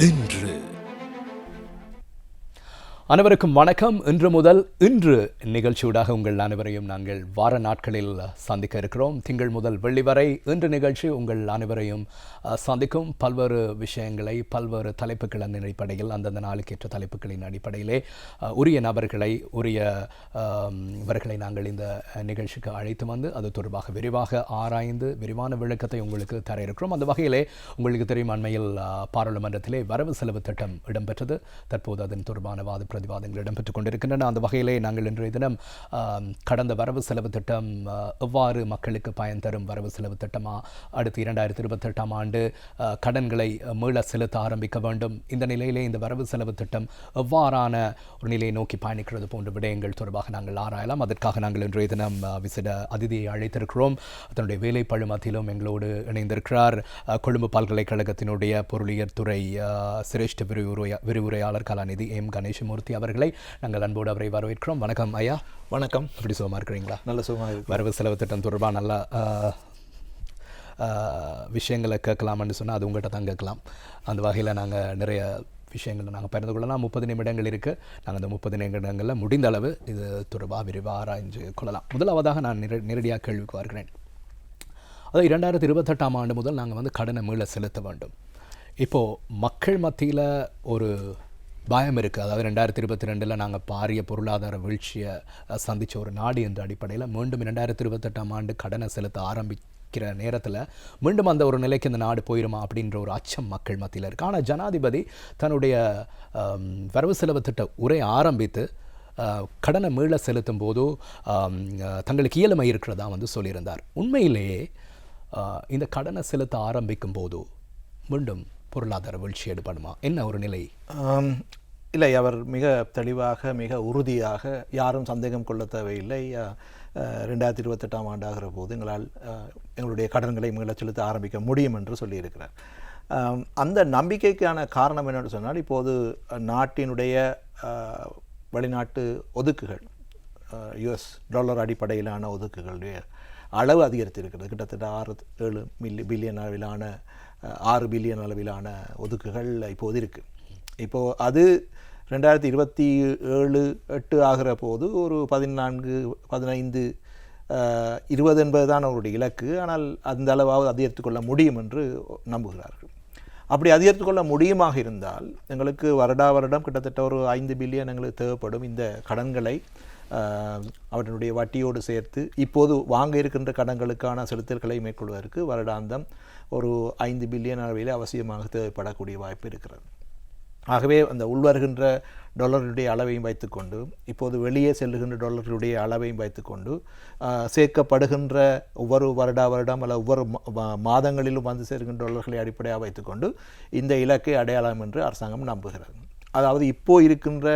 இன்று அனைவருக்கும் வணக்கம். இன்று நிகழ்ச்சியூடாக உங்கள் அனைவரையும் நாங்கள் வார நாட்களில் சந்திக்க இருக்கிறோம். திங்கள் முதல் வெள்ளி வரை இன்று நிகழ்ச்சி உங்கள் அனைவரையும் சந்திக்கும். பல்வேறு விஷயங்களை பல்வேறு தலைப்புகளின் அடிப்படையில் அந்தந்த நாளுக்கேற்ற தலைப்புகளின் அடிப்படையிலே உரிய நபர்களை இவர்களை நாங்கள் இந்த நிகழ்ச்சிக்கு அழைத்து வந்து அது தொடர்பாக விரிவாக ஆராய்ந்து விரிவான விளக்கத்தை உங்களுக்கு தர இருக்கிறோம். அந்த வகையிலே உங்களுக்கு தெரியும், அண்மையில் பாராளுமன்றத்திலே வரவு செலவு திட்டம் இடம்பெற்றது. தற்போது அதன் தொடர்பான பிரதிவாதங்கள் இடம்பெற்றுக் கொண்டிருக்கின்றன. அந்த வகையிலே நாங்கள் இன்றைய தினம் கடந்த வரவு செலவு திட்டம் எவ்வாறு மக்களுக்கு பயன் தரும் வரவு செலவு திட்டமா, அடுத்து 2028ஆம் ஆண்டு கடன்களை மீள செலுத்த ஆரம்பிக்க வேண்டும், இந்த நிலையிலே இந்த வரவு செலவு திட்டம் எவ்வாறான ஒரு நிலையை நோக்கி பயணிக்கிறது போன்ற விடயங்கள் தொடர்பாக நாங்கள் ஆராயலாம். அதற்காக நாங்கள் இன்றைய தினம் விசிட அதிதியை அழைத்திருக்கிறோம். அதனுடைய வேலை பழு மத்தியிலும் எங்களோடு இணைந்திருக்கிறார் கொழும்பு பல்கலைக்கழகத்தினுடைய பொருளியல் துறை சிரேஷ்ட விரிவுரையாளர் கலாநிதி எம் கணேசமூர்த்தி அவர்களை நாங்கள் அன்போடு அவரை வரவேற்கிறோம். வணக்கம் ஐயா. வணக்கம். எப்படி சுகமாக இருக்கிறீங்களா? நல்ல சுகமாக இருக்கு. வரவு செலவு திட்டம் தொடர்பாக நல்ல விஷயங்களை கேட்கலாம்னு சொன்னால் அது உங்கள்கிட்ட தான் கேட்கலாம். அந்த வகையில் நாங்கள் நிறைய விஷயங்களை நாங்கள் பகிர்ந்து கொள்ளலாம். 30 நிமிடங்கள் இருக்குது. நாங்கள் அந்த 30 நிமிடங்களில் முடிந்த அளவு இது தொடர்பாக விரிவாக ஆராய்ஞ்சு கொள்ளலாம். முதலாவதாக நான் நேரடியாக கேள்விக்கு வருகிறேன். அதாவது 2028ஆம் ஆண்டு முதல் நாங்கள் கடனை மீள செலுத்த வேண்டும். இப்போது மக்கள் மத்தியில் ஒரு பயம் இருக்குது. அதாவது 2022 நாங்கள் பாரிய பொருளாதார வீழ்ச்சியை சந்தித்த ஒரு நாடு என்ற அடிப்படையில் மீண்டும் 2028ஆம் ஆண்டு கடனை செலுத்த ஆரம்பிக்கிற நேரத்தில் மீண்டும் அந்த ஒரு நிலைக்கு இந்த நாடு போயிடுமா அப்படின்ற ஒரு அச்சம் மக்கள் மத்தியில் இருக்குது. ஆனால் ஜனாதிபதி தன்னுடைய வரவு செலவு திட்ட உரை ஆரம்பித்து கடனை மீள செலுத்தும் போது தங்களுக்கு இயலுமை இருக்கிறதா சொல்லியிருந்தார். உண்மையிலேயே இந்த கடனை செலுத்த ஆரம்பிக்கும் போது மீண்டும் பொருளாதார வீழ்ச்சி ஏற்படுமா? என்ன ஒரு நிலை? இல்லை, அவர் மிக தெளிவாக மிக உறுதியாக யாரும் சந்தேகம் கொள்ள தேவையில்லை. 2028ஆம் ஆண்டாகிற போது எங்களுடைய கடன்களை மீள செலுத்த ஆரம்பிக்க முடியும் என்று சொல்லியிருக்கிறார். அந்த நம்பிக்கைக்கான காரணம் என்னென்னு சொன்னால், இப்போது நாட்டினுடைய வெளிநாட்டு ஒதுக்குகள், US டாலர் அடிப்படையிலான ஒதுக்குகளுடைய அளவு அதிகரித்திருக்கிறது. கிட்டத்தட்ட 6-7 பில்லியன் அளவிலான 6 பில்லியன் அளவிலான ஒதுக்குகள் இப்போது இருக்குது. இப்போது அது 2027-8 ஆகிற போது ஒரு 14, 15, 20 என்பது தான் அவருடைய இலக்கு. ஆனால் அந்த அளவாவது அதிகரித்து கொள்ள முடியும் என்று நம்புகிறார்கள். அப்படி அதிகரித்து கொள்ள முடியுமாக இருந்தால் எங்களுக்கு வருடம் கிட்டத்தட்ட ஒரு 5 பில்லியன் எங்களுக்கு தேவைப்படும். இந்த கடன்களை அவர்களுடைய வட்டியோடு சேர்த்து இப்போது வாங்க இருக்கின்ற கடன்களுக்கான செலுத்தல்களை மேற்கொள்வதற்கு வருடாந்தம் ஒரு 5 பில்லியன் அளவில் அவசியமாக தேவைப்படக்கூடிய வாய்ப்பு இருக்கிறது. ஆகவே அந்த உள்வருகின்ற டாலர்களுடைய அளவையும் வைத்துக்கொண்டு, இப்போது வெளியே செல்லுகின்ற டாலர்களுடைய அளவையும் வைத்துக்கொண்டு, சேர்க்கப்படுகின்ற ஒவ்வொரு வருடம் அல்ல ஒவ்வொரு மாதங்களிலும் வந்து சேர்கின்ற டாலர்களை அடிப்படையாக வைத்துக்கொண்டு இந்த இலக்கை அடையாளம் என்று அரசாங்கம் நம்புகிறது. அதாவது இப்போ இருக்கின்ற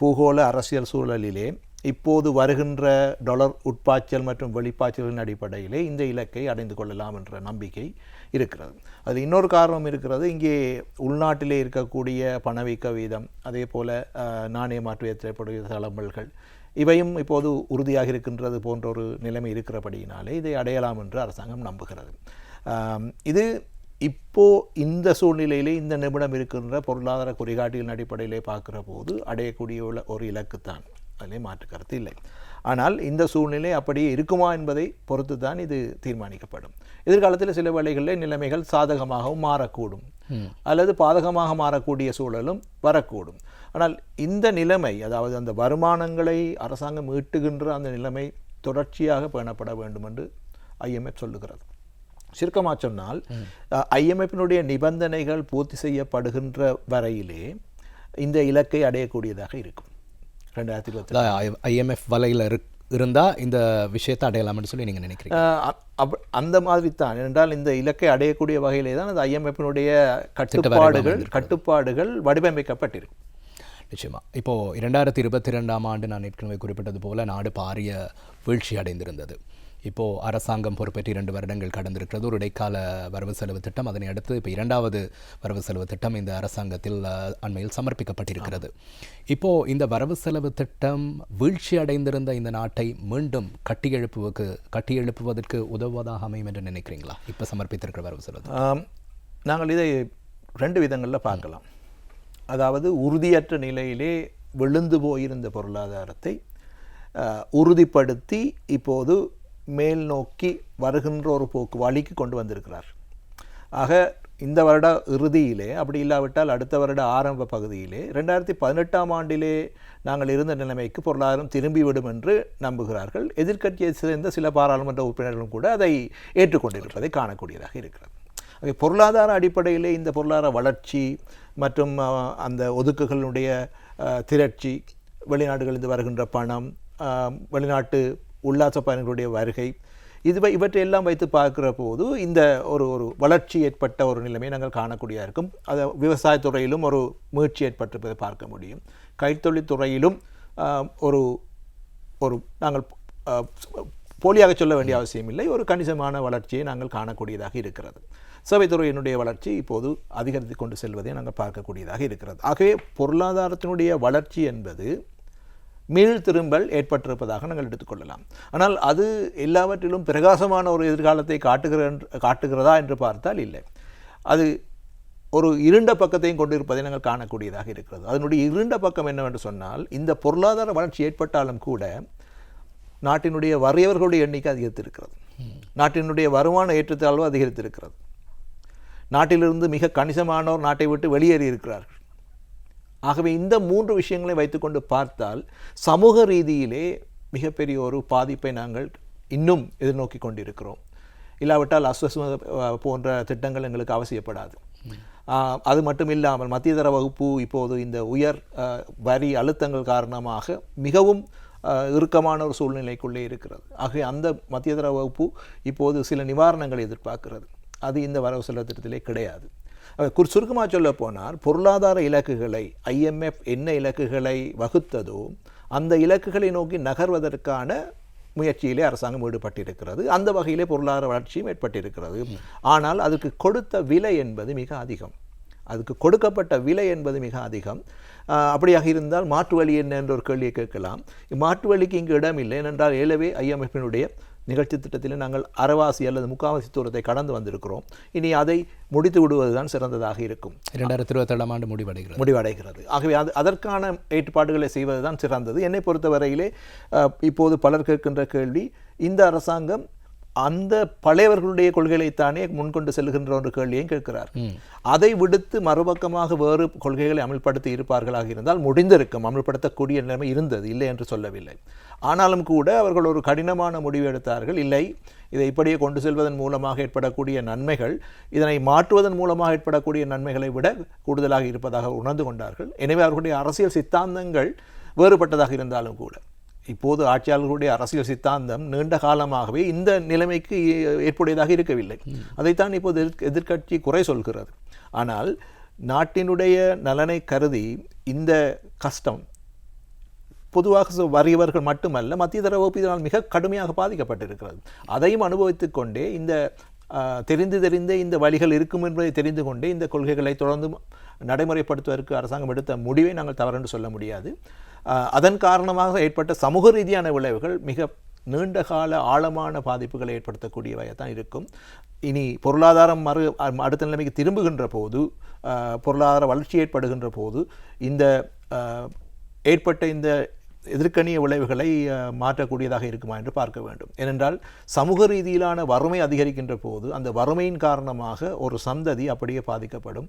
பூகோள அரசியல் சூழலிலே இப்போது வருகின்ற டாலர் உட்பாய்ச்சல் மற்றும் வெளிப்பாய்ச்சலின் அடிப்படையிலே இந்த இலக்கை அடைந்து கொள்ளலாம் என்ற நம்பிக்கை இருக்கிறது. அதில் இன்னொரு காரணம் இருக்கிறது. இங்கே உள்நாட்டிலே இருக்கக்கூடிய பணவீக்க வீதம், அதே போல் நாணய மாற்று ஏற்றக்கூடிய தளம்பல்கள், இவையும் இப்போது உறுதியாக இருக்கின்றது போன்ற ஒரு நிலைமை இருக்கிறபடியினாலே இதை அடையலாம் என்று அரசாங்கம் நம்புகிறது. இது இப்போ இந்த சூழ்நிலையிலே இந்த நிமிடம் இருக்கின்ற பொருளாதார குறிகாட்டியின் அடிப்படையிலே பார்க்குற போது அடையக்கூடிய ஒரு இலக்குத்தான். அதிலே மாற்று கருத்து இல்லை. ஆனால் இந்த சூழ்நிலை அப்படியே இருக்குமா என்பதை பொறுத்து தான் இது தீர்மானிக்கப்படும். எதிர்காலத்தில் சில வேளைகளில் நிலைமைகள் சாதகமாகவும் மாறக்கூடும், அல்லது பாதகமாக மாறக்கூடிய சூழலும் வரக்கூடும். ஆனால் இந்த நிலைமை, அதாவது அந்த வருமானங்களை அரசாங்கம் ஈட்டுகின்ற அந்த நிலைமை தொடர்ச்சியாக பேணப்பட வேண்டும் என்று IMF சொல்லுகிறது. சுருக்கமாக சொன்னால், IMFனுடைய நிபந்தனைகள் பூர்த்தி செய்யப்படுகின்ற வரையிலே இந்த இலக்கை அடையக்கூடியதாக இருக்கும். 2020 IMF வலையில் இருந்தால் இந்த விஷயத்தை அடையலாம்னு சொல்லி நீங்கள் நினைக்கிறீங்க? அந்த மாதிரி தான். என்றால் இந்த இலக்கை அடையக்கூடிய வகையிலே தான் அந்த IMFனுடைய கட்டுப்பாடுகள் வடிவமைக்கப்பட்டிருக்கு. நிச்சயமாக. இப்போது 2022ஆம் ஆண்டு நான் ஏற்கனவே குறிப்பிட்டது போல் நாடு பாரிய வீழ்ச்சி அடைந்திருந்தது. இப்போது அரசாங்கம் பொறுப்பேற்று 2 வருடங்கள் கடந்திருக்கிறது. ஒரு இடைக்கால வரவு செலவு திட்டம், அதனை அடுத்து இப்போ 2வது வரவு செலவு திட்டம் இந்த அரசாங்கத்தில் அண்மையில் சமர்ப்பிக்கப்பட்டிருக்கிறது. இப்போது இந்த வரவு செலவு திட்டம் வீழ்ச்சி அடைந்திருந்த இந்த நாட்டை மீண்டும் கட்டியெழுப்புவதற்கு உதவுவதாக அமையும் என்று நினைக்கிறீங்களா இப்போ சமர்ப்பித்திருக்கிற வரவு செலவு? நாங்கள் இதை 2 விதங்களில் பார்க்கலாம். அதாவது உறுதியற்ற நிலையிலே விழுந்து போயிருந்த பொருளாதாரத்தை உறுதிப்படுத்தி இப்போது மேல் நோக்கி வருகின்ற ஒரு போக்கு வழிக்கு கொண்டு வந்திருக்கிறார். ஆக இந்த வருட இறுதியிலே, அப்படி இல்லாவிட்டால் அடுத்த வருட ஆரம்ப பகுதியிலே 2018ஆம் ஆண்டிலே நாங்கள் இருந்த நிலைமைக்கு பொருளாதாரம் திரும்பிவிடும் என்று நம்புகிறார்கள். எதிர்க்கட்சியை சேர்ந்த சில பாராளுமன்ற உறுப்பினர்களும் கூட அதை ஏற்றுக்கொண்டிருப்பதை காணக்கூடியதாக இருக்கிறது. பொருளாதார அடிப்படையிலே இந்த பொருளாதார வளர்ச்சி மற்றும் அந்த ஒதுக்குகளுடைய திரட்சி, வெளிநாடுகளிலிருந்து வருகின்ற பணம், வெளிநாட்டு உல்லாச பயணிகளுடைய வருகை, இவற்றையெல்லாம் வைத்து பார்க்கிற போது இந்த ஒரு வளர்ச்சி ஏற்பட்ட ஒரு நிலைமை நாங்கள் காணக்கூடியதாக இருக்கும். அது விவசாயத்துறையிலும் ஒரு மீட்சி ஏற்பட்டிருப்பதை பார்க்க முடியும். கைத்தொழில் துறையிலும் ஒரு நாங்கள் போலியாக சொல்ல வேண்டிய அவசியம் இல்லை, ஒரு கணிசமான வளர்ச்சியை நாங்கள் காணக்கூடியதாக இருக்கிறது. சேவைத்துறையினுடைய வளர்ச்சி இப்போது அதிகரித்து கொண்டு செல்வதை நாங்கள் பார்க்கக்கூடியதாக இருக்கிறது. ஆகவே பொருளாதாரத்தினுடைய வளர்ச்சி என்பது மீள் திரும்பல் ஏற்பட்டிருப்பதாக நாங்கள் எடுத்துக்கொள்ளலாம். ஆனால் அது எல்லாவற்றிலும் பிரகாசமான ஒரு எதிர்காலத்தை காட்டுகிறதா என்று பார்த்தால் இல்லை. அது ஒரு இருண்ட பக்கத்தையும் கொண்டிருப்பதை நாங்கள் காணக்கூடியதாக இருக்கிறது. அதனுடைய இருண்ட பக்கம் என்னவென்று சொன்னால், இந்த பொருளாதார வளர்ச்சி ஏற்பட்டாலும் கூட நாட்டினுடைய வறியவர்களுடைய எண்ணிக்கை அதிகரித்திருக்கிறது, நாட்டினுடைய வருமான ஏற்றத்தாழ்வு அதிகரித்திருக்கிறது, நாட்டிலிருந்து மிக கணிசமானோர் நாட்டை விட்டு வெளியேறி இருக்கிறார்கள். ஆகவே இந்த 3 விஷயங்களை வைத்துக்கொண்டு பார்த்தால் சமூக ரீதியிலே மிகப்பெரிய ஒரு பாதிப்பை நாங்கள் இன்னும் எதிர்நோக்கி கொண்டிருக்கிறோம். இல்லாவிட்டால் அஸ்வஸ்ம போன்ற திட்டங்கள் எங்களுக்கு அவசியப்படாது. அது மட்டும் இல்லாமல் மத்தியதர வகுப்பு இப்போது இந்த உயர் வரி அழுத்தங்கள் காரணமாக மிகவும் இறுக்கமான ஒரு சூழ்நிலைக்குள்ளே இருக்கிறது. ஆகவே அந்த மத்தியதர வகுப்பு இப்போது சில நிவாரணங்களை எதிர்பார்க்கிறது. அது இந்த வரவு செலவு திட்டத்திலே கிடையாது. சுருக்கமாக சொல்ல போனால், பொருளாதார இலக்குகளை IMF என்ன இலக்குகளை வகுத்ததோ அந்த இலக்குகளை நோக்கி நகர்வதற்கான முயற்சியிலே அரசாங்கம் ஈடுபட்டிருக்கிறது. அந்த வகையிலே பொருளாதார வளர்ச்சியும் ஏற்பட்டிருக்கிறது. ஆனால் அதுக்கு கொடுத்த விலை என்பது மிக அதிகம். அதுக்கு கொடுக்கப்பட்ட விலை என்பது மிக அதிகம். அப்படியாக இருந்தால் மாற்று வழி என்ன என்ற ஒரு கேள்வியை கேட்கலாம். மாற்று வழிக்கு இங்கு இடம் இல்லை. ஏனென்றால் ஏலவே IMFனுடைய நிகழ்ச்சி திட்டத்தில் நாங்கள் அரைவாசி அல்லது முக்காவாசி தூரத்தை கடந்து வந்திருக்கிறோம். இனி அதை முடித்து விடுவதுதான் சிறந்ததாக இருக்கும். 2027ஆம் ஆண்டு முடிவடைகிறது. ஆகவே அதற்கான ஏற்பாடுகளை செய்வதுதான் சிறந்தது. என்னை பொறுத்தவரையிலே இப்போது பலர் கேட்கின்ற கேள்வி, இந்த அரசாங்கம் அந்த பழையவர்களுடைய கொள்கைகளைத்தானே முன்கொண்டு செல்கின்ற ஒரு கேள்வியையும் கேட்கிறார். அதை விடுத்து மறுபக்கமாக வேறு கொள்கைகளை அமல்படுத்தி இருப்பார்களாக இருந்தால் முடிந்திருக்கும், அமல்படுத்தக்கூடிய நிலைமை இருந்தது, இல்லை என்று சொல்லவில்லை. ஆனாலும் கூட அவர்கள் ஒரு கடினமான முடிவு எடுத்தார்கள். இல்லை, இதை இப்படியே கொண்டு செல்வதன் மூலமாக ஏற்படக்கூடிய நன்மைகள் இதனை மாற்றுவதன் மூலமாக ஏற்படக்கூடிய நன்மைகளை விட கூடுதலாக இருப்பதாக உணர்ந்து கொண்டார்கள். எனவே அவர்களுடைய அரசியல் சித்தாந்தங்கள் வேறுபட்டதாக இருந்தாலும் கூட இப்போது ஆட்சியாளர்களுடைய அரசியல் சித்தாந்தம் நீண்ட காலமாகவே இந்த நிலைமைக்கு ஏற்புடையதாக இருக்கவில்லை. அதைத்தான் இப்போது எதிர்க்கட்சி குறை சொல்கிறது. ஆனால் நாட்டினுடைய நலனை கருதி இந்த கஷ்டம் பொதுவாக வறியவர்கள் மட்டுமல்ல, மத்தியதர வகுப்பு இதனால் மிக கடுமையாக பாதிக்கப்பட்டிருக்கிறது. அதையும் அனுபவித்துக் கொண்டே இந்த தெரிந்தே இந்த வழிகள் இருக்கும் என்பதை தெரிந்து கொண்டே இந்த கொள்கைகளை தொடர்ந்து நடைமுறைப்படுத்துவதற்கு அரசாங்கம் எடுத்த முடிவை நாங்கள் தவறென்று சொல்ல முடியாது. அதன் காரணமாக ஏற்பட்ட சமூக ரீதியான விளைவுகள் மிக நீண்டகால ஆழமான பாதிப்புகளை ஏற்படுத்தக்கூடியவையாக தான் இருக்கும். இனி பொருளாதாரம் அடுத்த நிலைமைக்கு திரும்புகின்ற போது, பொருளாதார வளர்ச்சி ஏற்படுகின்ற போது இந்த ஏற்பட்ட இந்த எதிர்க்கணிய விளைவுகளை மாற்றக்கூடியதாக இருக்குமா என்று பார்க்க வேண்டும். ஏனென்றால் சமூக ரீதியிலான வறுமை அதிகரிக்கின்ற போது அந்த வறுமையின் காரணமாக ஒரு சந்ததி அப்படியே பாதிக்கப்படும்.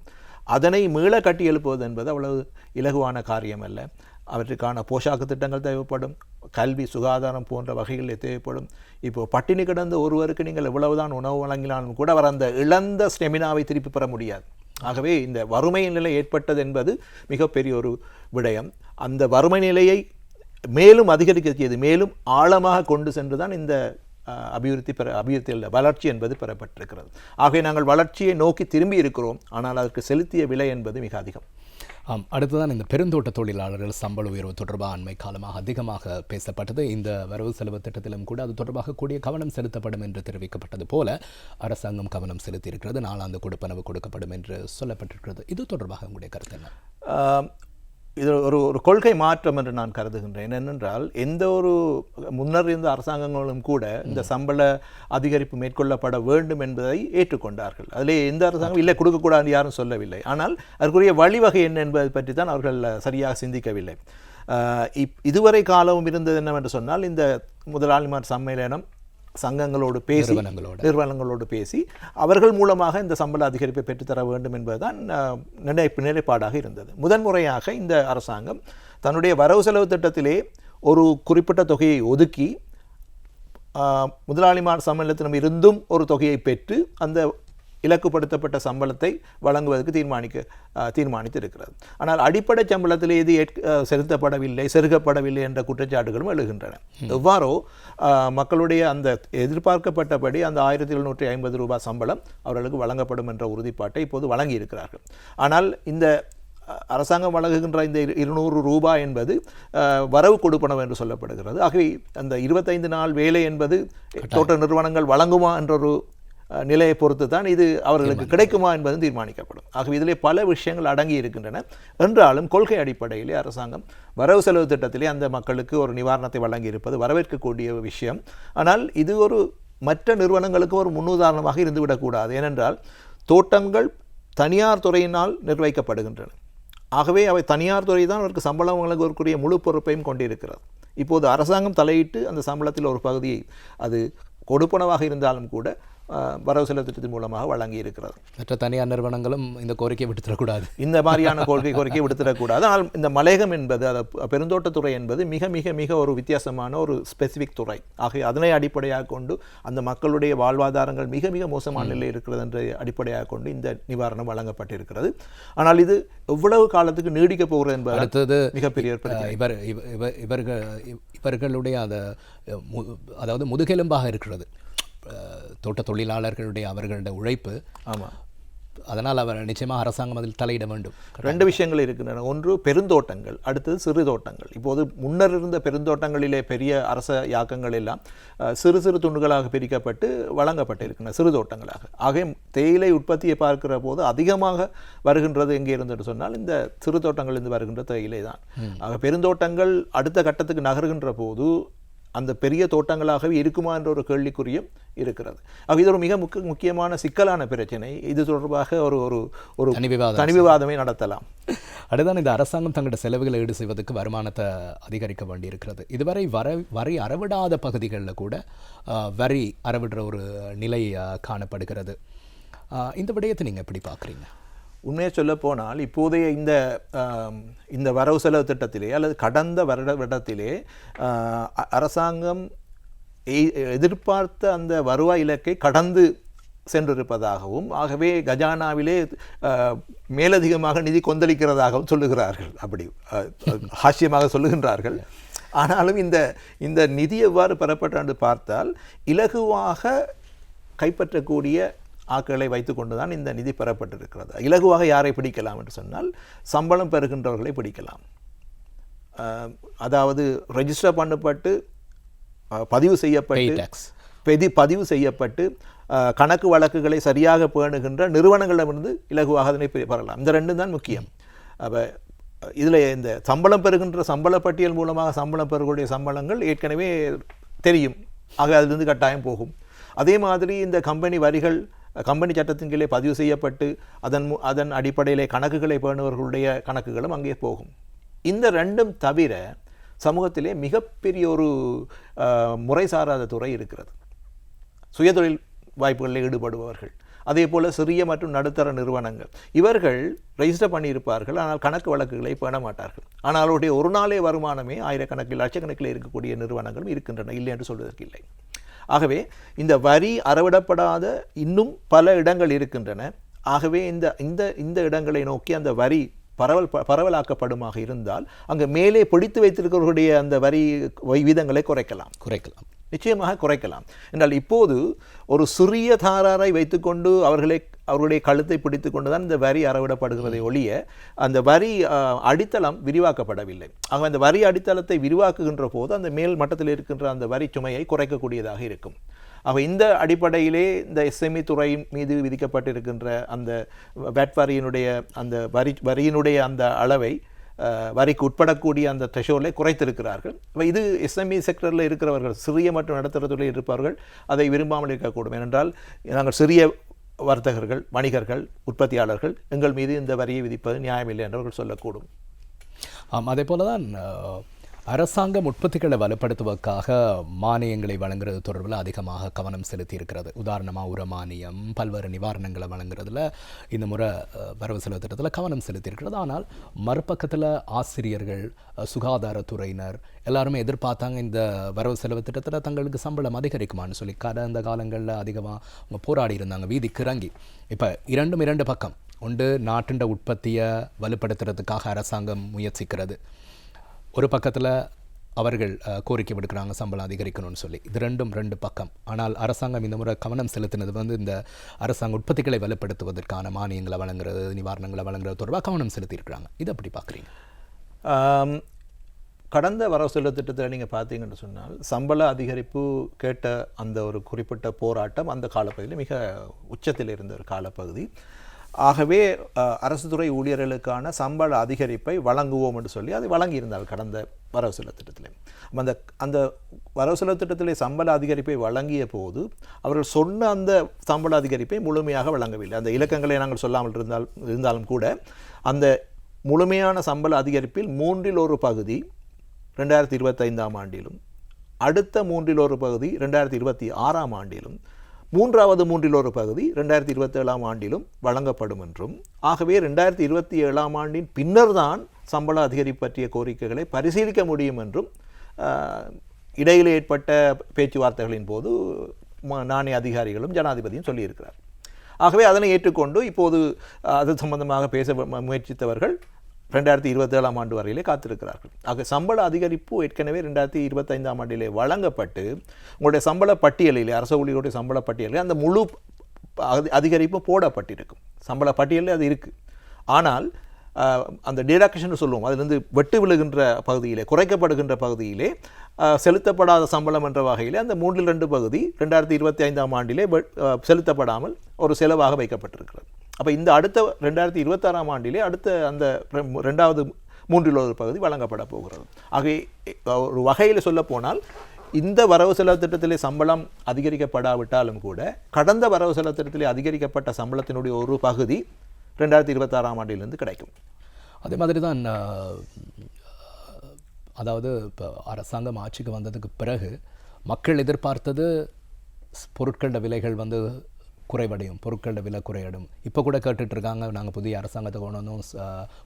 அதனை மீள கட்டி எழுப்புவது என்பது அவ்வளவு இலகுவான காரியம் அல்ல. அவற்றுக்கான போஷாக்கு திட்டங்கள் தேவைப்படும், கல்வி, சுகாதாரம் போன்ற வகைகளில் தேவைப்படும். இப்போது பட்டினி கிடந்த ஒருவருக்கு நீங்கள் எவ்வளவுதான் உணவு வழங்கினாலும் கூட அவர் அந்த இழந்த ஸ்டெமினாவை திருப்பி பெற முடியாது. ஆகவே இந்த வறுமை நிலை ஏற்பட்டது என்பது மிகப்பெரிய ஒரு விடயம். அந்த வறுமை நிலையை மேலும் அதிகரிக்கக்கூடியது, மேலும் ஆழமாக கொண்டு சென்று தான் இந்த அபிவிருத்தி வளர்ச்சி என்பது பெறப்பட்டிருக்கிறது. ஆகவே நாங்கள் வளர்ச்சியை நோக்கி திரும்பி இருக்கிறோம். ஆனால் அதற்கு செலுத்திய விலை என்பது மிக அதிகம். அடுத்ததான் இந்த பெருந்தோட்ட தொழிலாளர்கள் சம்பள உயர்வு தொடர்பாக அண்மை காலமாக அதிகமாக பேசப்பட்டது. இந்த வரவு செலவு திட்டத்திலும் கூட அது தொடர்பாக கூடிய கவனம் செலுத்தப்படும் என்று தெரிவிக்கப்பட்டது போல அரசாங்கம் கவனம் செலுத்தியிருக்கிறது. நாளாந்து கொடுப்பனவு கொடுக்கப்படும் என்று சொல்லப்பட்டிருக்கிறது. இது தொடர்பாக உங்களுடைய கருத்து என்ன? இது ஒரு ஒரு கொள்கை மாற்றம் என்று நான் கருதுகின்றேன். என்னென்றால் எந்த ஒரு முன்னர் இருந்த அரசாங்கங்களும் கூட இந்த சம்பள அதிகரிப்பு மேற்கொள்ளப்பட வேண்டும் என்பதை ஏற்றுக்கொண்டார்கள். அதிலே எந்த அரசாங்கம் இல்லை கொடுக்கக்கூடாது யாரும் சொல்லவில்லை. ஆனால் அதற்குரிய வழிவகை என்ன என்பதை பற்றி தான் அவர்கள் சரியாக சிந்திக்கவில்லை. இதுவரை காலமும் இருந்தது என்னவென்று சொன்னால் இந்த முதலாளிமார் சம்மேளனம் சங்கங்களோடு பேசி நிறுவனங்களோடு பேசி அவர்கள் மூலமாக இந்த சம்பள அதிகரிப்பை பெற்றுத்தர வேண்டும் என்பதுதான் நிலைப்பாடாக இருந்தது. முதன்முறையாக இந்த அரசாங்கம் தன்னுடைய வரவு செலவு திட்டத்திலே ஒரு குறிப்பிட்ட தொகையை ஒதுக்கி முதலாளிமார் சம்மேளனத்திடம் இருந்தும் ஒரு தொகையை பெற்று அந்த இலக்குப்படுத்தப்பட்ட சம்பளத்தை வழங்குவதற்கு தீர்மானித்திருக்கிறது. ஆனால் அடிப்படை சம்பளத்தில் இது செருகப்படவில்லை என்ற குற்றச்சாட்டுகளும் எழுகின்றன. எவ்வாறோ மக்களுடைய அந்த எதிர்பார்க்கப்பட்டபடி அந்த 1750 ரூபாய் சம்பளம் அவர்களுக்கு வழங்கப்படும் என்ற உறுதிப்பாட்டை இப்போது வழங்கி இருக்கிறார்கள். ஆனால் இந்த அரசாங்கம் வழங்குகின்ற இந்த 200 ரூபாய் என்பது வரவு கொடுப்பனவு என்று சொல்லப்படுகிறது. ஆகவே அந்த 25 நாள் வேலை என்பது தோட்ட நிறுவனங்கள் வழங்குமா என்றொரு நிலையை பொறுத்து தான் இது அவர்களுக்கு கிடைக்குமா என்பதும் தீர்மானிக்கப்படும். ஆகவே இதிலே பல விஷயங்கள் அடங்கி இருக்கின்றன. என்றாலும் கொள்கை அடிப்படையிலே அரசாங்கம் வரவு செலவு திட்டத்திலே அந்த மக்களுக்கு ஒரு நிவாரணத்தை வழங்கி இருப்பது வரவேற்கக்கூடிய விஷயம். ஆனால் இது ஒரு மற்ற நிறுவனங்களுக்கு ஒரு முன்னுதாரணமாக இருந்துவிடக்கூடாது. ஏனென்றால் தோட்டங்கள் தனியார் துறையினால் நிர்வகிக்கப்படுகின்றன. ஆகவே அவை தனியார் துறை தான் அவருக்கு சம்பளம் வழங்குவதற்குரிய முழு பொறுப்பையும் கொண்டிருக்கிறது. இப்போது அரசாங்கம் தலையிட்டு அந்த சம்பளத்தில் ஒரு பகுதியை அது கொடுப்பனவாக இருந்தாலும் கூட வரவு செலவு திட்டத்தின் மூலமாக வழங்கி இருக்கிறது. மற்ற தனியார் நிறுவனங்களும் இந்த கோரிக்கையை விடுத்திடக்கூடாது, இந்த மாதிரியான கோரிக்கையை விடுத்திடக்கூடாது. ஆனால் இந்த மலையகம் என்பது பெருந்தோட்டத்துறை என்பது மிக மிக மிக ஒரு வித்தியாசமான ஒரு ஸ்பெசிஃபிக் துறை. ஆகவே அதனை அடிப்படையாக கொண்டு அந்த மக்களுடைய வாழ்வாதாரங்கள் மிக மிக மோசமான நிலையில் இருக்கிறது என்று அடிப்படையாக கொண்டு இந்த நிவாரணம் வழங்கப்பட்டிருக்கிறது. ஆனால் இது எவ்வளவு காலத்துக்கு நீடிக்கப் போகிறது என்பது அடுத்தது மிகப்பெரிய இவர்களுடைய அதாவது முதுகெலும்பாக இருக்கிறது தோட்ட தொழிலாளர்களுடைய அவர்களுடைய உழைப்பு. ஆமாம், அதனால் அவர் நிச்சயமாக அரசாங்கம் அதில் தலையிட வேண்டும். ரெண்டு விஷயங்கள் இருக்கின்றன. ஒன்று பெருந்தோட்டங்கள், அடுத்தது சிறு தோட்டங்கள். இப்போது முன்னர் இருந்த பெருந்தோட்டங்களிலே பெரிய அரச யாக்கங்கள் எல்லாம் சிறு சிறு துண்டுகளாக பிரிக்கப்பட்டு வழங்கப்பட்டிருக்கின்றன சிறு தோட்டங்களாக. ஆகவே தேயிலை உற்பத்தியை பார்க்கிற போது அதிகமாக வருகின்றது எங்கே இருந்து சொன்னால் இந்த சிறு தோட்டங்களிலிருந்து வருகின்ற தேயிலை தான். ஆக பெருந்தோட்டங்கள் அடுத்த கட்டத்துக்கு நகர்கின்ற போது அந்த பெரிய தோட்டங்களாகவே இருக்குமா என்ற ஒரு கேள்விக்குறியும் இருக்கிறது. இது ஒரு மிக முக்கியமான சிக்கலான பிரச்சனை. இது தொடர்பாக ஒரு ஒரு ஒரு தனி விவாதமே நடத்தலாம். அடுத்தான் இந்த அரசாங்கம் தங்களோட செலவுகளை ஈடு செய்வதற்கு வருமானத்தை அதிகரிக்க வேண்டியிருக்கிறது. இதுவரை வரி அறவிடாத பகுதிகளில் கூட வரி அறவிடுற ஒரு நிலை காணப்படுகிறது. இந்த விடயத்தை நீங்கள் எப்படி பார்க்குறீங்க? உண்மையை சொல்ல போனால் இப்போதைய இந்த வரவு செலவு திட்டத்திலே அல்லது கடந்த வருடத்திலே அரசாங்கம் எதிர்பார்த்த அந்த வருவாய் இலக்கை கடந்து சென்றிருப்பதாகவும் ஆகவே கஜானாவிலே மேலதிகமாக நிதி கொந்தளிக்கிறதாகவும் சொல்லுகிறார்கள். அப்படி ஹாஸ்யமாக சொல்லுகின்றார்கள். ஆனாலும் இந்த நிதி எவ்வாறு பெறப்பட்ட என்று பார்த்தால் இலகுவாக கைப்பற்றக்கூடிய ஆட்களை வைத்துக்கொண்டு தான் இந்த நிதி பெறப்பட்டிருக்கிறது. இலகுவாக யாரை பிடிக்கலாம் என்று சொன்னால் சம்பளம் பெறுகின்றவர்களை பிடிக்கலாம். அதாவது ரெஜிஸ்டர் பண்ணப்பட்டு பதிவு செய்யப்பட்டு கணக்கு வழக்குகளை சரியாக பேணுகின்ற நிறுவனங்களிடமிருந்து இலகுவாக அதனை பெறலாம். இந்த ரெண்டும் தான் முக்கியம். அப்போ இதில் இந்த சம்பளம் பெறுகின்ற சம்பள பட்டியல் மூலமாக சம்பளம் பெறக்கூடிய சம்பளங்கள் ஏற்கனவே தெரியும். ஆக அதிலிருந்து கட்டாயம் போகும். அதே மாதிரி இந்த கம்பெனி சட்டத்தின் கீழே பதிவு செய்யப்பட்டு அதன் அடிப்படையிலே கணக்குகளை பேணுவர்களுடைய கணக்குகளும் அங்கே போகும். இந்த ரெண்டும் தவிர சமூகத்திலே மிகப்பெரிய ஒரு முறை சாராத துறை இருக்கிறது. சுயதொழில் வாய்ப்புகளில் ஈடுபடுபவர்கள், அதே போல் சிறிய மற்றும் நடுத்தர நிறுவனங்கள். இவர்கள் ரெஜிஸ்டர் பண்ணியிருப்பார்கள், ஆனால் கணக்கு வழக்குகளை பேண மாட்டார்கள். ஆனால் அவருடைய ஒரு நாளே வருமானமே ஆயிரக்கணக்கில் லட்சக்கணக்கில் இருக்கக்கூடிய நிறுவனங்களும் இருக்கின்றன, இல்லை என்று சொல்வதற்கு இல்லை. ஆகவே இந்த வரி அறவிடப்படாத இன்னும் பல இடங்கள் இருக்கின்றன. ஆகவே இந்த இடங்களை நோக்கி அந்த வரி பரவலாக்கப்படுமாக இருந்தால் அங்கே மேலே பிடித்து வைத்திருக்கிறவர்களுடைய அந்த வரி வீதங்களை குறைக்கலாம். நிச்சயமாக குறைக்கலாம். என்றால் இப்போது ஒரு சிறிய தாராரை வைத்துக்கொண்டு அவர்களுடைய கழுத்தை பிடித்து கொண்டு தான் இந்த வரி அறவிடப்படுகிறதை ஒழிய அந்த வரி அடித்தளம் விரிவாக்கப்படவில்லை. ஆக அந்த வரி அடித்தளத்தை விரிவாக்குகின்ற போது அந்த மேல் மட்டத்தில் இருக்கின்ற அந்த வரி சுமையை குறைக்கக்கூடியதாக இருக்கும். ஆக இந்த அடிப்படையிலே இந்த எஸ்எம்இ துறை மீது விதிக்கப்பட்டிருக்கின்ற அந்த வேட் வரியினுடைய அந்த வரியினுடைய அந்த அளவை வரிக்கு உட்படக்கூடிய அந்த த்ரெஷோல்டை குறைத்திருக்கிறார்கள். இது எஸ்எம்இ செக்டரில் இருக்கிறவர்கள், சிறிய மற்றும் நடுத்தர தொழிலில் இருப்பவர்கள் அதை விரும்பாமல் இருக்கக்கூடும். ஏனென்றால் நாங்கள் சிறிய வர்த்தகர்கள், வணிகர்கள், உற்பத்தியாளர்கள் எங்கள் மீது இந்த வரியை விதிப்பது நியாயமில்லை என்றவர்கள் சொல்லக்கூடும். அதே போல தான் அரசாங்கம் உற்பத்திகளை வலுப்படுத்துவதற்காக மானியங்களை வழங்குறது தொடர்பில் அதிகமாக கவனம் செலுத்தி இருக்கிறது. உதாரணமாக உரமானியம், பல்வேறு நிவாரணங்களை வழங்குறதுல இந்த முறை வரவு செலவு திட்டத்தில் கவனம் செலுத்தி இருக்கிறது. ஆனால் மறுபக்கத்தில் ஆசிரியர்கள், சுகாதாரத்துறையினர் எல்லாருமே எதிர்பார்த்தாங்க இந்த வரவு செலவு திட்டத்தில் தங்களுக்கு சம்பளம் அதிகரிக்குமான்னு சொல்லி. கடந்த காலங்களில் அதிகமாக அவங்க போராடி இருந்தாங்க வீதிக்கு இறங்கி. இப்போ இரண்டு பக்கம் ஒன்று, நாட்டின் உற்பத்தியை வலுப்படுத்துறதுக்காக அரசாங்கம் முயற்சிக்கிறது, ஒரு பக்கத்தில் அவர்கள் கோரிக்கை விடுக்கிறாங்க சம்பளம் அதிகரிக்கணும்னு சொல்லி. இது ரெண்டு பக்கம். ஆனால் அரசாங்கம் இந்த முறை கவனம் செலுத்தினது இந்த அரசாங்க உற்பத்திகளை வலுப்படுத்துவதற்கான மானியங்களை வழங்குறது, நிவாரணங்களை வழங்குறது தொடர்பாக கவனம் செலுத்தியிருக்கிறாங்க. இதை எப்படி பார்க்குறீங்க? கடந்த வரவு செலவு திட்டத்தில் நீங்கள் பார்த்தீங்கன்னு சொன்னால் சம்பள அதிகரிப்பு கேட்ட அந்த ஒரு குறிப்பிட்ட போராட்டம் அந்த காலப்பகுதியில் மிக உச்சத்தில் இருந்த ஒரு காலப்பகுதி. ஆகவே அரசு துறை ஊழியர்களுக்கான சம்பள அதிகரிப்பை வழங்குவோம் என்று சொல்லி அதை வழங்கியிருந்தார்கள் கடந்த வரவு செலவு திட்டத்தில். அந்த வரவு செலவு திட்டத்திலே சம்பள அதிகரிப்பை வழங்கிய போது அவர்கள் சொன்ன அந்த சம்பள அதிகரிப்பை முழுமையாக வழங்கவில்லை. அந்த இலக்கங்களை நாங்கள் சொல்லாமல் இருந்தாலும் கூட அந்த முழுமையான சம்பள அதிகரிப்பில் 1/3 பகுதி 2025 ஆண்டிலும், அடுத்த 1/3 பகுதி 2026 ஆண்டிலும், 3வது 1/3 பகுதி 2027 ஆண்டிலும் வழங்கப்படும் என்றும், ஆகவே 2027 ஆண்டின் பின்னர் தான் சம்பள அதிகரிப்பு பற்றிய கோரிக்கைகளை பரிசீலிக்க முடியும் என்றும் இடையில் ஏற்பட்ட பேச்சுவார்த்தைகளின் போது நாணய அதிகாரிகளும் ஜனாதிபதியும் சொல்லியிருக்கிறார். ஆகவே அதனை ஏற்றுக்கொண்டு இப்போது அது சம்பந்தமாக பேச முயற்சித்தவர்கள் 2027 ஆண்டு வரையிலே காத்திருக்கிறார்கள். ஆக சம்பள அதிகரிப்பு ஏற்கனவே 2025 ஆண்டிலே வழங்கப்பட்டு உங்களுடைய சம்பள பட்டியலிலே, அரசு ஊழியருடைய சம்பள பட்டியலிலே அந்த முழு அதிகரிப்பு போடப்பட்டிருக்கும். சம்பள பட்டியலில் அது இருக்குது. ஆனால் அந்த டிடக்ஷன் சொல்லுவோம், அதிலிருந்து வெட்டு விழுகின்ற பகுதியிலே, குறைக்கப்படுகின்ற பகுதியிலே செலுத்தப்படாத சம்பளம் என்ற வகையிலே அந்த 3/2 பகுதி 2025 ஆண்டிலே செலுத்தப்படாமல் ஒரு செலவாக வைக்கப்பட்டிருக்கிறது. அப்போ இந்த அடுத்த 2026 ஆண்டிலே அடுத்த அந்த 2வது 3/1 பகுதி வழங்கப்பட போகிறது. ஆகவே ஒரு வகையில் சொல்ல போனால் இந்த வரவு செலவு திட்டத்திலே சம்பளம் அதிகரிக்கப்படாவிட்டாலும் கூட கடந்த வரவு செலவு திட்டத்திலே அதிகரிக்கப்பட்ட சம்பளத்தினுடைய ஒரு பகுதி 2026 ஆண்டிலிருந்து கிடைக்கும். அதே மாதிரி தான் அதாவது இப்போ அரசாங்கம் ஆட்சிக்கு வந்ததுக்கு பிறகு மக்கள் எதிர்பார்த்தது பொருட்களோட விலைகள் குறைவடையும், பொருட்களோட விலை குறையடும். இப்போ கூட கேட்டுட்ருக்காங்க, நாங்கள் புதிய அரசாங்கத்தை கொண்டு வந்தோம்,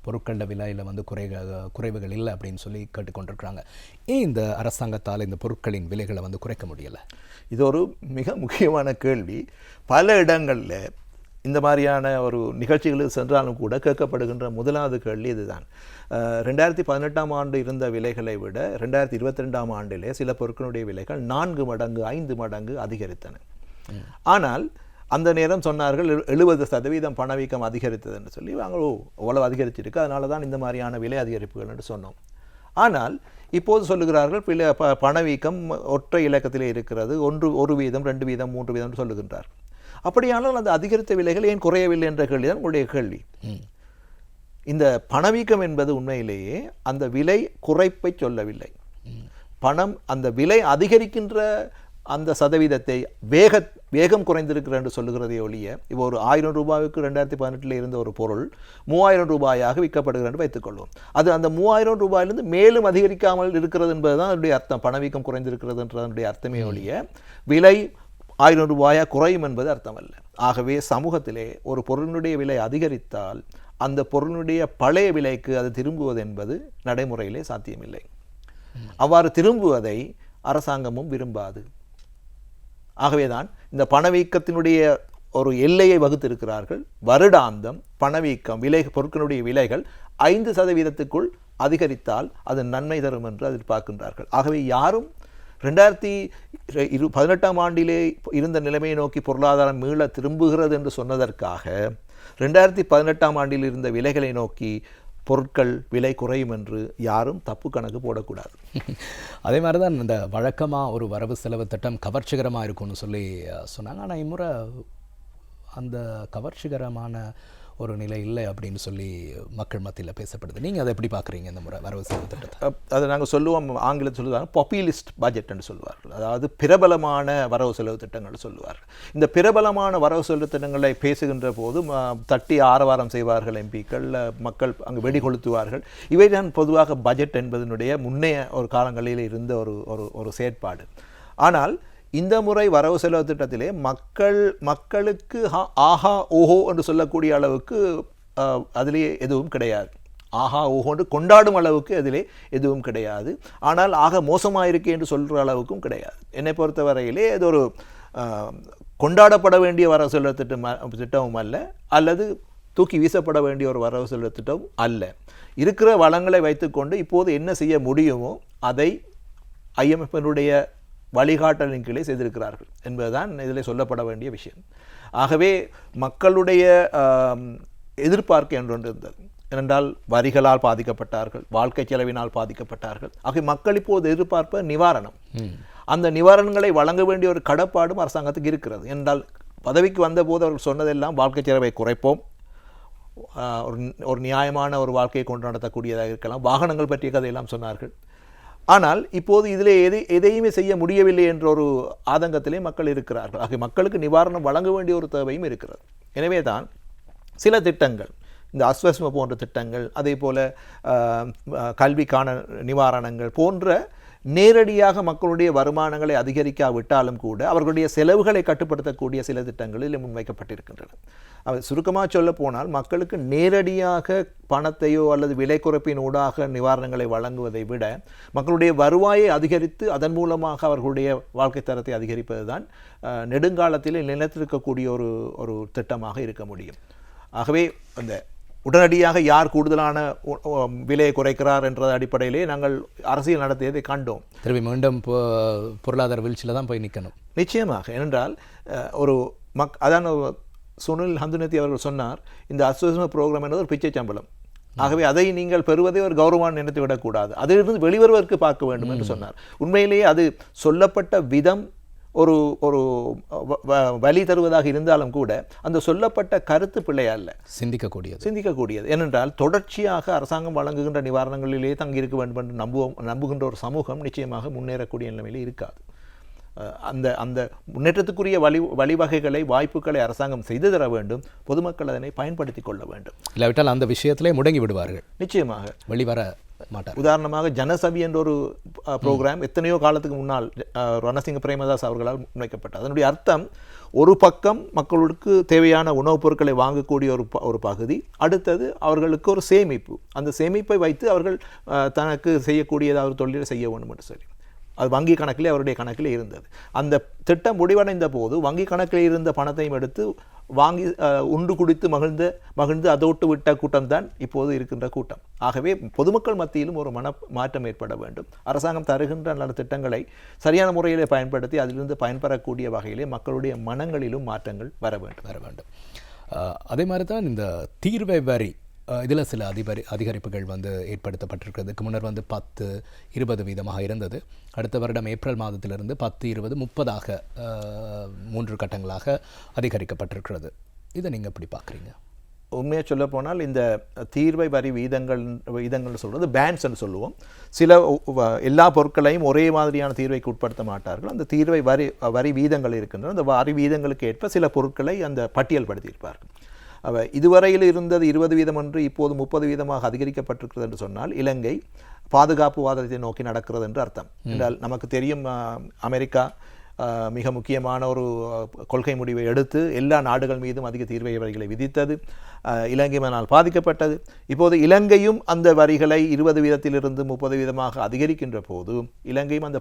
பொருட்களோட விலையில் குறைவுகள் இல்லை அப்படின்னு சொல்லி கேட்டுக்கொண்டிருக்கிறாங்க. ஏன் இந்த அரசாங்கத்தால் இந்த பொருட்களின் விலைகளை குறைக்க முடியலை? இது ஒரு மிக முக்கியமான கேள்வி. பல இடங்களில் இந்த மாதிரியான ஒரு நிகழ்ச்சிகளுக்கு சென்றாலும் கூட கேட்கப்படுகின்ற முதலாவது கேள்வி இதுதான். 2018 ஆண்டு இருந்த விலைகளை விட 2022 ஆண்டிலே சில பொருட்களுடைய விலைகள் 4 மடங்கு 5 மடங்கு அதிகரித்தன. ஆனால் அந்த நேரம் சொன்னார்கள் 70% பணவீக்கம் அதிகரித்தது என்று சொல்லி, அவ்வளவு அதிகரிச்சிருக்கு, அதனால தான் இந்த மாதிரியான விலை அதிகரிப்புகள் என்று சொன்னோம். ஆனால் இப்போது சொல்லுகிறார்கள் பணவீக்கம் ஒற்றை இலக்கத்திலே இருக்கிறது, 1%, 2%, 3% சொல்லுகின்றார். அப்படியானால் அந்த அதிகரித்த விலைகள் ஏன் குறையவில்லை என்ற கேள்விதான் உங்களுடைய கேள்வி. இந்த பணவீக்கம் என்பது உண்மையிலேயே அந்த விலை குறைப்பை சொல்லவில்லை. பணம் அந்த விலை அதிகரிக்கின்ற அந்த சதவீதத்தை வேகம் குறைந்திருக்கிறது என்று சொல்லுகிறதே ஒழிய, இப்போ ஒரு 1000 ரூபாய்க்கு 2018 இருந்த ஒரு பொருள் 3000 ரூபாயாக விற்கப்படுகிறது என்று வைத்துக்கொள்வோம். அது அந்த 3000 ரூபாயிலிருந்து மேலும் அதிகரிக்காமல் இருக்கிறது என்பதுதான் அதனுடைய அர்த்தம். பணவீக்கம் குறைந்திருக்கிறது என்றதனுடைய அர்த்தமே ஒழிய விலை 1000 ரூபாயா குறையும் என்பது அர்த்தமல்ல. ஆகவே சமூகத்திலே ஒரு பொருளினுடைய விலை அதிகரித்தால் அந்த பொருளினுடைய பழைய விலைக்கு அது திரும்புவது என்பது நடைமுறையிலே சாத்தியமில்லை. அவ்வாறு திரும்புவதை அரசாங்கமும் விரும்பாது. ஆகவேதான் இந்த பணவீக்கத்தினுடைய ஒரு எல்லையை வகுத்திருக்கிறார்கள். வருடாந்தம் பணவீக்கம் பொருட்களுடைய விலைகள் 5% அதிகரித்தால் அது நன்மை தரும் என்று எதிர்பார்க்கின்றார்கள். ஆகவே யாரும் 2018 ஆண்டிலே இருந்த நிலைமையை நோக்கி பொருளாதாரம் மீள திரும்புகிறது என்று சொன்னதற்காக 2018 ஆண்டில் இருந்த விலைகளை நோக்கி பொருட்கள் விலை குறையும் என்று யாரும் தப்பு கணக்கு போடக்கூடாது. அதே மாதிரி தான் இந்த வழக்கமாக ஒரு வரவு செலவு திட்டம் கவர்ச்சிகரமாக இருக்கும்னு சொல்லி சொன்னாங்க. ஆனால் இம்முறை அந்த கவர்ச்சிகரமான ஒரு நிலை இல்லை அப்படின்னு சொல்லி மக்கள் மத்தியில் பேசப்படுது. நீங்கள் அதை எப்படி பார்க்குறீங்க இந்த முறை வரவு செலவு திட்டத்தை? அதை நாங்கள் சொல்லுவோம், ஆங்கிலத்தில் சொல்லுவாங்க பாப்புலிஸ்ட் பட்ஜெட் என்று சொல்வார்கள். அதாவது பிரபலமான வரவு செலவு திட்டங்கள் சொல்லுவார்கள். இந்த பிரபலமான வரவு செலவு திட்டங்களை பேசுகின்ற போது தட்டி ஆரவாரம் செய்வார்கள் எம்பிக்கள், மக்கள் அங்கு வெடி கொளுத்துவார்கள். இவை தான் பொதுவாக பட்ஜெட் என்பதனுடைய முன்னைய ஒரு காலங்களில் இருந்த ஒரு செயற்பாடு. ஆனால் இந்த முறை வரவு செலவு திட்டத்திலே மக்களுக்கு ஆஹா ஓஹோ என்று சொல்லக்கூடிய அளவுக்கு அதிலே எதுவும் கிடையாது. ஆஹா ஓஹோ என்று கொண்டாடும் அளவுக்கு அதிலே எதுவும் கிடையாது. ஆனால் ஆக மோசமாக இருக்கே என்று சொல்கிற அளவுக்கும் கிடையாது. என்னை பொறுத்தவரையிலே இது ஒரு கொண்டாடப்பட வேண்டிய வரவு செலவு திட்டமும் அல்ல, அல்லது தூக்கி வீசப்பட வேண்டிய ஒரு வரவு செலவு திட்டமும் அல்ல. இருக்கிற வளங்களை வைத்துக்கொண்டு இப்போது என்ன செய்ய முடியுமோ அதை IMFனுடைய வழிகாட்டலின் கீழே செய்திருக்கிறார்கள் என்பதுதான் இதில் சொல்லப்பட வேண்டிய விஷயம். ஆகவே மக்களுடைய எதிர்பார்க்க என்று ஒன்று இருந்தது. ஏனென்றால் வரிகளால் பாதிக்கப்பட்டார்கள், வாழ்க்கை செலவினால் பாதிக்கப்பட்டார்கள். ஆகவே மக்கள் இப்போது எதிர்பார்ப்ப நிவாரணம். அந்த நிவாரணங்களை வழங்க வேண்டிய ஒரு கடப்பாடும் அரசாங்கத்துக்கு இருக்கிறது. என்றால் பதவிக்கு வந்தபோது அவர்கள் சொன்னதெல்லாம் வாழ்க்கை செலவை குறைப்போம், ஒரு நியாயமான ஒரு வாழ்க்கையை கொண்டு நடத்தக்கூடியதாக இருக்கலாம், வாகனங்கள் பற்றிய கதையெல்லாம் சொன்னார்கள். ஆனால் இப்போது இதில் எதையுமே செய்ய முடியவில்லை என்ற ஒரு ஆதங்கத்திலே மக்கள் இருக்கிறார்கள். ஆக மக்களுக்கு நிவாரணம் வழங்க வேண்டிய ஒரு தேவையும் இருக்கிறது. எனவே தான் சில திட்டங்கள், இந்த அஸ்வஸ்ம போன்ற திட்டங்கள், அதே போல் கல்விக்கான நிவாரணங்கள் போன்ற நேரடியாக மக்களுடைய வருமானங்களை அதிகரிக்காவிட்டாலும் கூட அவர்களுடைய செலவுகளை கட்டுப்படுத்தக்கூடிய சில திட்டங்களில் முன்வைக்கப்பட்டிருக்கின்றன. சுருக்கமாக சொல்ல போனால் மக்களுக்கு நேரடியாக பணத்தையோ அல்லது விலை குறைப்பின் ஊடாக நிவாரணங்களை வழங்குவதை விட மக்களுடைய வருவாயை அதிகரித்து அதன் மூலமாக அவர்களுடைய வாழ்க்கை தரத்தை அதிகரிப்பது தான் நெடுங்காலத்தில் நிலைத்திருக்கக்கூடிய ஒரு திட்டமாக இருக்க முடியும். ஆகவே அந்த உடனடியாக யார் கூடுதலான விலையை குறைக்கிறார் என்ற அடிப்படையிலே நாங்கள் அரசியல் நடத்தியதை கண்டோம். திரும்பி மீண்டும் பொருளாதார வீழ்ச்சியில் தான் போய் நிற்கணும். நிச்சயமாக. ஏனென்றால் ஒரு அதான் சுனில் ஹந்துனத்தி அவர்கள் சொன்னார், இந்த அஸ்வஸ்ம ப்ரோக்ராம் என்பது ஒரு பிச்சை சம்பளம். ஆகவே அதை நீங்கள் பெறுவதை ஒரு கௌரவம் நினைத்து விடக்கூடாது, அதிலிருந்து வெளிவருவதற்கு பார்க்க வேண்டும் என்று சொன்னார். உண்மையிலேயே அது சொல்லப்பட்ட விதம் ஒரு வழி தருவதாக இருந்தாலும் கூட அந்த சொல்லப்பட்ட கருத்து பிழையல்ல, சிந்திக்கக்கூடியது. ஏனென்றால் தொடர்ச்சியாக அரசாங்கம் வழங்குகின்ற நிவாரணங்களிலே தங்கியிருக்க வேண்டும் என்று நம்புகின்ற ஒரு சமூகம் நிச்சயமாக முன்னேறக்கூடிய நிலைமையில் இருக்காது. அந்த முன்னேற்றத்துக்குரிய வழிவகைகளை, வாய்ப்புகளை அரசாங்கம் செய்து தர வேண்டும். பொதுமக்கள் அதனை பயன்படுத்தி கொள்ள வேண்டும். இல்லாவிட்டால் அந்த விஷயத்திலே முடங்கி விடுவார்கள், நிச்சயமாக வெளிவர மாட்டார். உதாரணமாக ஜனசபி என்ற ஒரு ப்ரோக்ராம் எத்தனையோ காலத்துக்கு முன்னால் ரணசிங்க பிரேமதாஸ் அவர்களால் முன்வைக்கப்பட்டது. அதனுடைய அர்த்தம், ஒரு பக்கம் மக்களுக்கு தேவையான உணவுப் பொருட்களை வாங்கக்கூடிய ஒரு பகுதி, அடுத்தது அவர்களுக்கு ஒரு சேமிப்பு. அந்த சேமிப்பை வைத்து அவர்கள் தனக்கு செய்யக்கூடிய ஏதாவது தொழிலை செய்ய வேண்டும் என்று சொல்லி அது வங்கி கணக்கிலே அவருடைய கணக்கில் இருந்தது. அந்த திட்டம் முடிவடைந்த போது வங்கி கணக்கில் இருந்த பணத்தையும் எடுத்து வாங்கி உண்டு குடித்து மகிழ்ந்து அதோட்டு விட்ட கூட்டம் தான் இப்போது இருக்கின்ற கூட்டம். ஆகவே பொதுமக்கள் மத்தியிலும் ஒரு மாற்றம் ஏற்பட வேண்டும். அரசாங்கம் தருகின்ற நல்ல திட்டங்களை சரியான முறையிலே பயன்படுத்தி அதிலிருந்து பயன்பெறக்கூடிய வகையிலே மக்களுடைய மனங்களிலும் மாற்றங்கள் வர வேண்டும். அதே மாதிரி தான் இந்த தீர்வை வரி, இதில் சில அதிகரிப்புகள் ஏற்படுத்தப்பட்டிருக்கிறது. இதுக்கு முன்னர் 10-20% இருந்தது. அடுத்த வருடம் ஏப்ரல் மாதத்திலிருந்து 10-20-30 3 கட்டங்களாக அதிகரிக்கப்பட்டிருக்கிறது. இதை நீங்கள் எப்படி பார்க்குறீங்க? உண்மையாக சொல்ல போனால் இந்த தீர்வை வரி வீதங்கள் சொல்கிறது பேன்ஸ் என்று சொல்லுவோம். சில எல்லா பொருட்களையும் ஒரே மாதிரியான தீர்வைக்கு உட்படுத்த மாட்டார்கள். அந்த தீர்வை வரி வீதங்கள் இருக்கின்றன. அந்த வரி வீதங்களுக்கு ஏற்ப சில பொருட்களை அந்த பட்டியல் படுத்தியிருப்பார்கள். இதுவரையில் இருந்தது 20% என்று இப்போது 30% அதிகரிக்கப்பட்டிருக்கிறது என்று சொன்னால் இலங்கை பாதுகாப்புவாதத்தை நோக்கி நடக்கிறது என்று அர்த்தம். என்றால் நமக்கு தெரியும், அமெரிக்கா மிக முக்கியமான ஒரு கொள்கை முடிவை எடுத்து எல்லா நாடுகள் மீதும் அதிக தீர்வை வரிகளை விதித்தது. இலங்கை மனால் பாதிக்கப்பட்டது. இப்போது இலங்கையும் அந்த வரிகளை 20%-இலிருந்து 30% அதிகரிக்கின்ற போது இலங்கையும் அந்த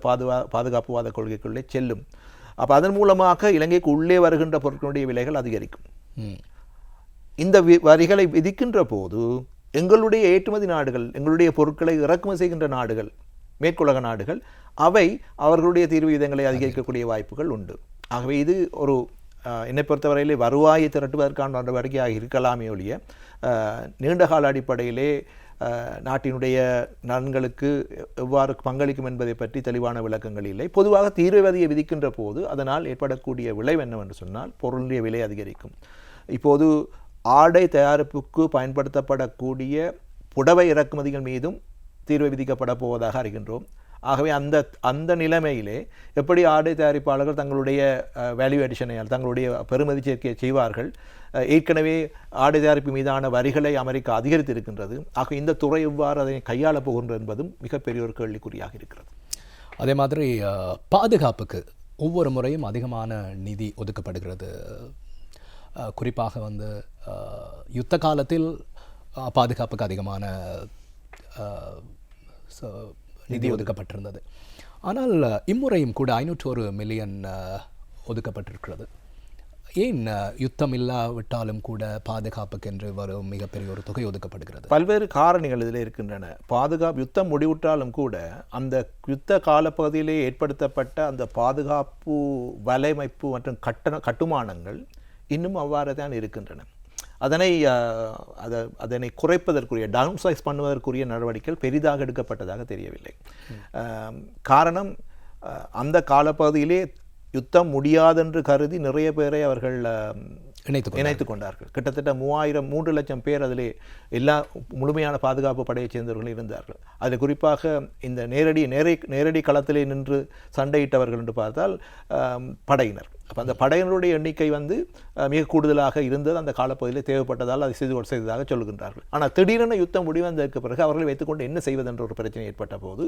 பாதுகாப்புவாத கொள்கைக்குள்ளே செல்லும். அப்போ அதன் மூலமாக இலங்கைக்கு உள்ளே வருகின்ற பொருட்களுடைய விலைகள் அதிகரிக்கும். இந்த வரிகளை விதிக்கின்ற போது எங்களுடைய ஏற்றுமதி நாடுகள், எங்களுடைய பொருட்களை இறக்குமதி செய்கின்ற நாடுகள், மேற்குலக நாடுகள், அவை அவர்களுடைய தீர்வு விகிதங்களை அதிகரிக்கக்கூடிய வாய்ப்புகள் உண்டு. ஆகவே இது ஒரு என்னை பொறுத்தவரையிலே வருவாயை திரட்டுவதற்கான நடவடிக்கையாக இருக்கலாமே ஒழிய நீண்டகால அடிப்படையிலே நாட்டினுடைய நலன்களுக்கு எவ்வாறு பங்களிக்கும் என்பதை பற்றி தெளிவான விளக்கங்கள் இல்லை. பொதுவாக தீர்வு வரியை விதிக்கின்ற போது அதனால் ஏற்படக்கூடிய விளைவு என்னவென்று சொன்னால் பொருளுடைய விலை அதிகரிக்கும். இப்போது ஆடை தயாரிப்புக்கு பயன்படுத்தப்படக்கூடிய புடவை இறக்குமதிகள் மீதும் தீர்வு விதிக்கப்பட போவதாக அறிகின்றோம். ஆகவே அந்த நிலைமையிலே எப்படி ஆடை தயாரிப்பாளர்கள் தங்களுடைய வேல்யூ அடிஷனையால் தங்களுடைய பெறுமதி சேர்க்கையை செய்வார்கள். ஏற்கனவே ஆடை தயாரிப்பு மீதான வரிகளை அமெரிக்கா அதிகரித்திருக்கின்றது. ஆக இந்த துறை எவ்வாறு அதை கையாளப் போகின்றது என்பதும் மிகப்பெரிய ஒரு கேள்விக்குறியாக இருக்கிறது. அதே மாதிரி பாதுகாப்புக்கு ஒவ்வொரு முறையும் அதிகமான நிதி ஒதுக்கப்படுகிறது. குறிப்பாக யுத்த காலத்தில் பாதுகாப்புக்கு அதிகமான நிதி ஒதுக்கப்பட்டிருந்தது. ஆனால் இம்முறையும் கூட 501 மில்லியன் ஒதுக்கப்பட்டிருக்கிறது. ஏன் யுத்தம் இல்லாவிட்டாலும் கூட பாதுகாப்புக்கு என்று வரும் மிகப்பெரிய ஒரு தொகை ஒதுக்கப்படுகிறது? பல்வேறு காரணிகள் இதில் இருக்கின்றன. யுத்தம் முடிவுற்றாலும் கூட அந்த யுத்த காலப்பகுதியிலே ஏற்படுத்தப்பட்ட அந்த பாதுகாப்பு வலையமைப்பு மற்றும் கட்டுமானங்கள் இன்னும் அவ்வாறு தான் இருக்கின்றன. அதனை குறைப்பதற்குரிய டவுன் சைஸ் பண்ணுவதற்குரிய நடவடிக்கைகள் பெரிதாக எடுக்கப்பட்டதாக தெரியவில்லை. காரணம், அந்த காலப்பகுதியிலே யுத்தம் முடியாதென்று கருதி நிறைய பேரை அவர்கள் இணைத்து கொண்டார்கள். கிட்டத்தட்ட 3 லட்சம் பேர் அதிலே எல்லா முழுமையான பாதுகாப்பு படையைச் சேர்ந்தவர்கள் இருந்தார்கள். அதில் குறிப்பாக இந்த நேரடி களத்திலே நின்று சண்டையிட்டவர்கள் என்று பார்த்தால் படையினர். அப்போ அந்த படையினருடைய எண்ணிக்கை மிக கூடுதலாக இருந்தது அந்த காலப்பகுதியில் தேவைப்பட்டதால் அதை செய்ததாக சொல்லுகின்றார்கள். ஆனால் திடீரென யுத்தம் முடிவதற்கு பிறகு அவர்களை வைத்துக்கொண்டு என்ன செய்வதென்ற ஒரு பிரச்சனை ஏற்பட்ட போது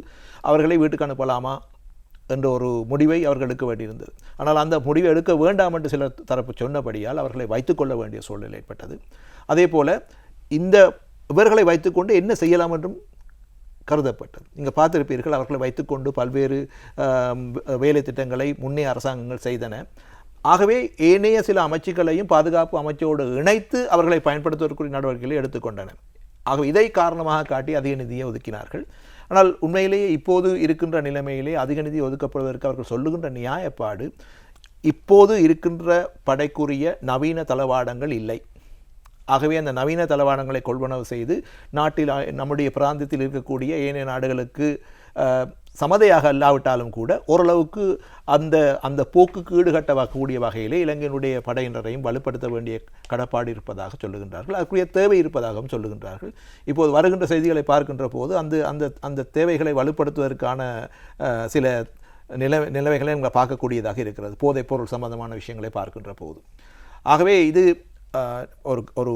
அவர்களை வீட்டுக்கு அனுப்பலாமா என்ற ஒரு முடிவை அவர்கள் எடுக்க வேண்டியிருந்தது. ஆனால் அந்த முடிவை எடுக்க வேண்டாம் என்று சிலர் தரப்பு சொன்னபடியால் அவர்களை வைத்துக்கொள்ள வேண்டிய சூழ்நிலை ஏற்பட்டது. அதே போல இவர்களை வைத்துக்கொண்டு என்ன செய்யலாம் என்றும் கருதப்பட்டது. நீங்கள் பார்த்திருப்பீர்கள், அவர்களை வைத்துக்கொண்டு பல்வேறு வேலை திட்டங்களை முன்னே அரசாங்கங்கள் செய்தன. ஆகவே ஏனைய சில அமைச்சுக்களையும் பாதுகாப்பு அமைச்சோடு இணைத்து அவர்களை பயன்படுத்துவதற்குரிய நடவடிக்கைகளை எடுத்துக்கொண்டன. ஆகவே இதை காரணமாக காட்டி அதிக நிதியை ஒதுக்கினார்கள். ஆனால் உண்மையிலேயே இப்போது இருக்கின்ற நிலைமையிலே அதிக நிதி ஒதுக்கப்படுவதற்கு அவர்கள் சொல்லுகின்ற நியாயப்பாடு, இப்போது இருக்கின்ற படைக்குரிய நவீன தளவாடங்கள் இல்லை. ஆகவே அந்த நவீன தளவாடங்களை கொள்வனவு செய்து நாட்டில் நம்முடைய பிராந்தியத்தில் இருக்கக்கூடிய ஏனைய நாடுகளுக்கு சமதையாக அல்லாவிட்டாலும் கூட ஓரளவுக்கு அந்த போக்குக்கு ஈடுகட்டக்கூடிய வகையிலே இலங்கையினுடைய படையினரையும் வலுப்படுத்த வேண்டிய கடப்பாடு இருப்பதாக சொல்லுகின்றார்கள். அதற்குரிய தேவை இருப்பதாகவும் சொல்லுகின்றார்கள். இப்போது வருகின்ற செய்திகளை பார்க்கின்ற போது அந்த தேவைகளை வலுப்படுத்துவதற்கான சில நிலைமைகளை நம்ம பார்க்கக்கூடியதாக இருக்கிறது, போதைப் பொருள் சம்பந்தமான விஷயங்களை பார்க்கின்ற போது. ஆகவே இது ஒரு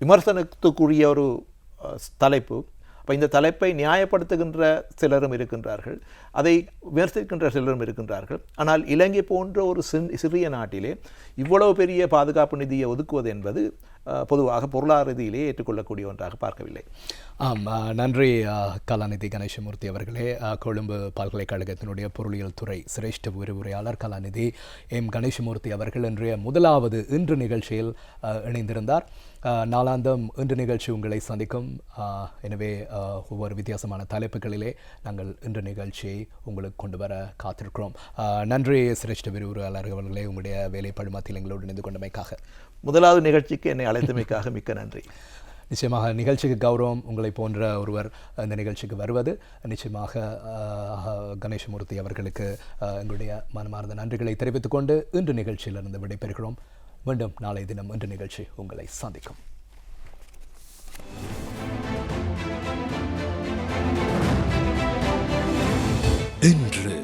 விமர்சனத்துக்குரிய ஒரு தலைப்பு. அப்போ இந்த தலைப்பை நியாயப்படுத்துகின்ற சிலரும் இருக்கின்றார்கள், அதை விமர்சிக்கின்ற சிலரும் இருக்கின்றார்கள். ஆனால் இலங்கை போன்ற ஒரு சிறிய நாட்டிலே இவ்வளவு பெரிய பாதுகாப்பு நிதியை ஒதுக்குவது என்பது பொதுவாக பொருளாதார ரீதியிலே ஏற்றுக்கொள்ளக்கூடிய ஒன்றாக பார்க்கவில்லை. நன்றி கலாநிதி கணேசமூர்த்தி அவர்களே. கொழும்பு பல்கலைக்கழகத்தினுடைய பொருளியல் துறை சிரேஷ்ட விரிவுரையாளர் கலாநிதி எம் கணேசமூர்த்தி அவர்கள் இன்று நிகழ்ச்சியில் இணைந்திருந்தார். நாளாந்தம் இன்று நிகழ்ச்சி உங்களை சந்திக்கும். எனவே ஒவ்வொரு வித்தியாசமான தலைப்புகளிலே நாங்கள் இன்று நிகழ்ச்சியை உங்களுக்கு கொண்டு வர காத்திருக்கிறோம். நன்றி சிரேஷ்ட விரிவுரையாளர் அவர்களே, உங்களுடைய வேலை பழுமாத்தில் எங்களோடு இணைந்து கொண்டமைக்காக. முதலாவது நிகழ்ச்சிக்கு என்னை அழைத்தமைக்காக மிக்க நன்றி. நிச்சயமாக நிகழ்ச்சிக்கு கௌரவம் உங்களை போன்ற ஒருவர் இந்த நிகழ்ச்சிக்கு வருவது நிச்சயமாக கணேசமூர்த்தி அவர்களுக்கு எங்களுடைய மனமார்ந்த நன்றிகளை தெரிவித்துக் கொண்டு இன்று நிகழ்ச்சியிலிருந்து விடைபெறுகிறோம். மீண்டும் நாளை தினம் இன்று நிகழ்ச்சி உங்களை சந்திக்கும். இன்று